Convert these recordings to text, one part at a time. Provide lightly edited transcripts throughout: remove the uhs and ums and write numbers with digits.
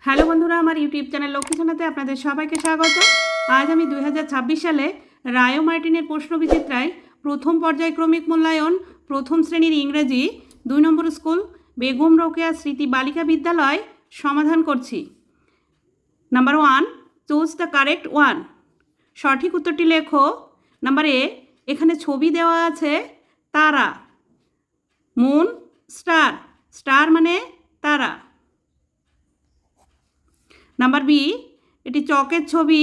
Hello বন্ধুরা, আমার YouTube channel Lakshmi ছানাতে আপনাদের সবাইকে স্বাগত। আজ আমি 2026 সালে রায় ও মার্টিনের প্রশ্নবিচিত্রায় প্রথম পর্যায়ক্রমিক মূল্যায়ন প্রথম শ্রেণীর ইংরেজি 2 নম্বর স্কুল বেগম রোকেয়া স্মৃতি বালিকা বিদ্যালয় সমাধান করছি। Number 1, choose the correct one. সঠিক উত্তরটি লেখো। নাম্বার এ, এখানে ছবি দেওয়া আছে তারা, মুন, স্টার। স্টার মানে তারা। নাম্বার বি, এটি চকের ছবি,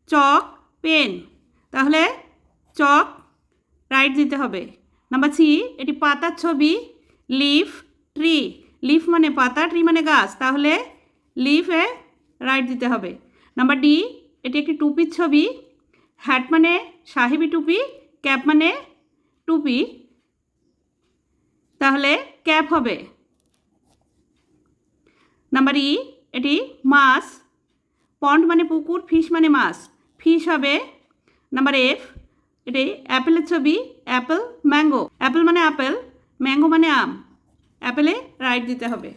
চক, পেন, তাহলে চক রাইট দিতে হবে। নাম্বার সি, এটি পাতার ছবি, লিফ, ট্রি। লিফ মানে পাতা, ট্রি মানে গাছ, তাহলে লিফে রাইট দিতে হবে। নাম্বার ডি, এটি একটি টুপির ছবি, হ্যাট মানে সাহেবি টুপি, ক্যাপ মানে টুপি, তাহলে ক্যাপ হবে। নাম্বার ই, এটি মাছ, পন্ড মানে পুকুর, ফিশ মানে মাছ, ফিশ হবে। নাম্বার এফ, এটি অ্যাপেলের ছবি, অ্যাপেল, ম্যাঙ্গো। অ্যাপেল মানে আপেল, ম্যাঙ্গো মানে আম, অ্যাপেলে রাইট দিতে হবে।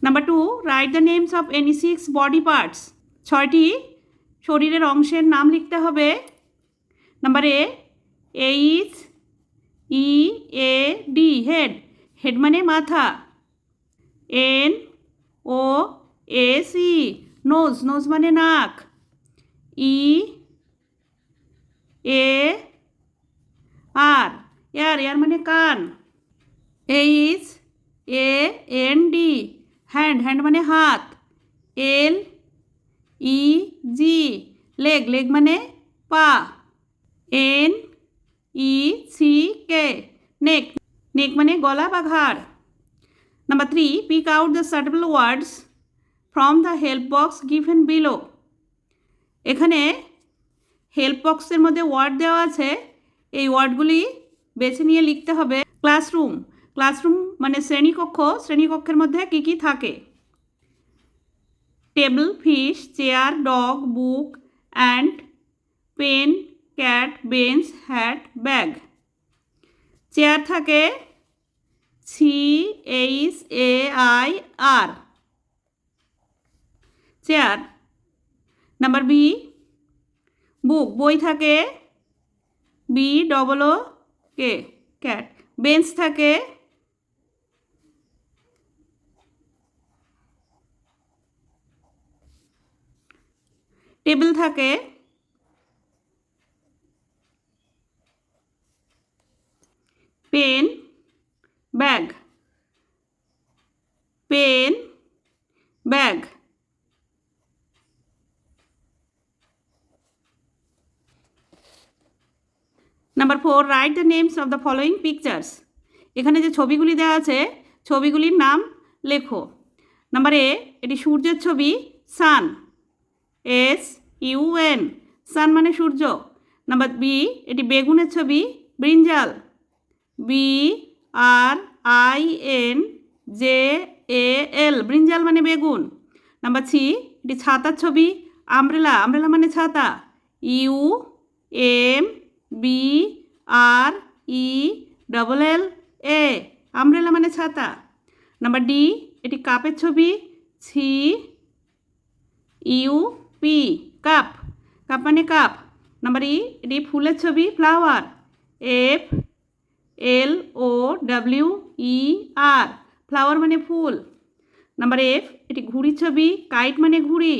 Number 2, write the names of any 6 body parts. 6টি শরীরের অংশের নাম লিখতে হবে। Number A, H E A D, head. Head মানে মাথা। N O S E, nose. Nose মানে নাক। E A R, ear. Ear মানে কান। H A N D, hand. Hand মানে হাত। এল ই জি, লেগ। লেগ মানে পা। এন ই সি কে, নেক। নেক মানে গলা বা ঘাড়। Number 3, pick out the suitable words from the help box given below. এখানে হেল্প বক্সের মধ্যে ওয়ার্ড দেওয়া আছে, এই ওয়ার্ডগুলি বেছে নিয়ে লিখতে হবে। ক্লাসরুম। ক্লাসরুম মানে শ্রেণীকক্ষ। শ্রেণীকক্ষের মধ্যে কী কী থাকে? Table, fish, chair, dog, book, and, pen, cat, bench, hat, bag. Chair থাকে CHAIR, chair. Number B, book. বই থাকে BOOK, ক্যাট। বেঞ্চ থাকে টেবিল থাকে pen, bag. Pen, bag. Number 4, write the names of the following pictures. এখানে যে ছবিগুলি দেওয়া আছে, ছবিগুলির নাম লেখো। নাম্বার এ, এটি সূর্যের ছবি, সান, SUN, সান মানে সূর্য। নাম্বার বি, এটি বেগুনের ছবি, ব্রিঞ্জাল, BRINJAL, ব্রিঞ্জাল মানে বেগুন। নাম্বার সি, এটি ছাতার ছবি, আমব্রেলা। আমব্রেলা মানে ছাতা, UMBRELLA, আমব্রেলা মানে ছাতা। নাম্বার ডি, এটি কাপের ছবি, CUP, কাপ। কাপ মানে কাপ। নাম্বার ই, এটি ফুলের ছবি, ফ্লাওয়ার, FLOWER, ফ্লাওয়ার মানে ফুল। নাম্বার এফ, এটি ঘুড়ির ছবি, কাইট মানে ঘুড়ি,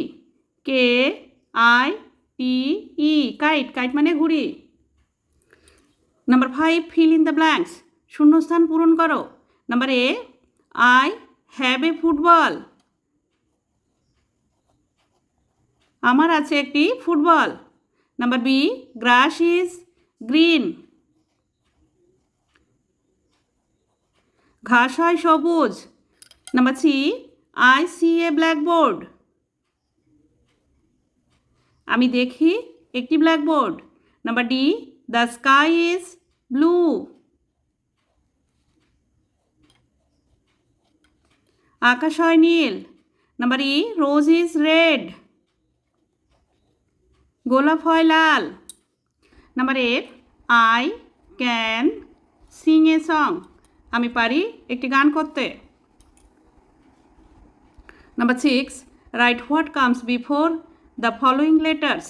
KITE, কাইট। কাইট মানে ঘুড়ি। Number 5, fill in the blanks, শূন্যস্থান পূরণ করো। Number A, I have a football, আমার আছে একটি ফুটবল। Number B, grass is green, ঘাস হয় সবুজ। Number C, I see a blackboard, আমি দেখি একটি blackboard. Number D, the sky is blue, আকাশ হয় নীল। Number E, rose is red, গোলাপ হয় লাল। Number F, I can sing a song, আমি পারি একটি গান করতে। Number 6, right what comes before the following letters.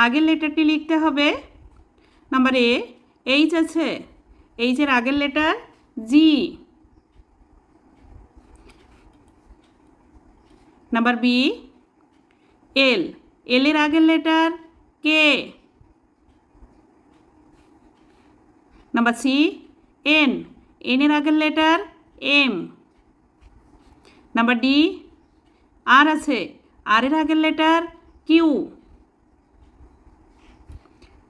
আগের লেটারটি লিখতে হবে। নাম্বার এ, এইচ আছে, এইচের আগের letter G. Number B, L, এলের আগের letter K. Number C, N, এনের আগের letter M. Number D, R আছে, আর এর আগের letter Q.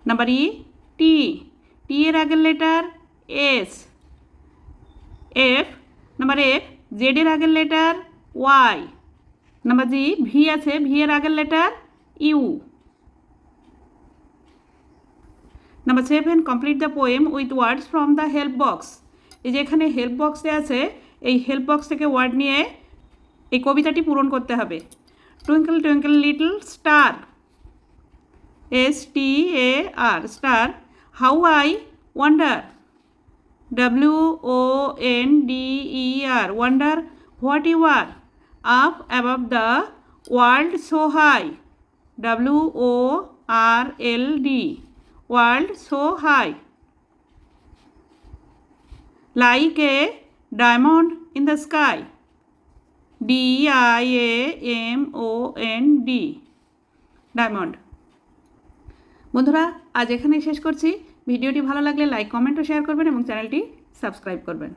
Number E, T, T এর আগের letter S. F, number F, Z এর আগের letter Y. Number G, V আছে, ভি এর আগের letter U. Number 7, complete the poem with words from the help box. এই যে এখানে হেল্প বক্সে আছে, এই হেল্প বক্স থেকে ওয়ার্ড নিয়ে এই কবিতাটি পূরণ করতে হবে। Twinkle twinkle little star, STAR, star, how I wonder, WONDER, wonder what you are, up above the world so high, WORLD, world so high, like a diamond in the sky, DIAMOND, diamond. বন্ধুরা, আজ এখানেই শেষ করছি। ভিডিওটি ভালো লাগলে like, comment ও share করবেন এবং চ্যানেলটি সাবস্ক্রাইব করবেন।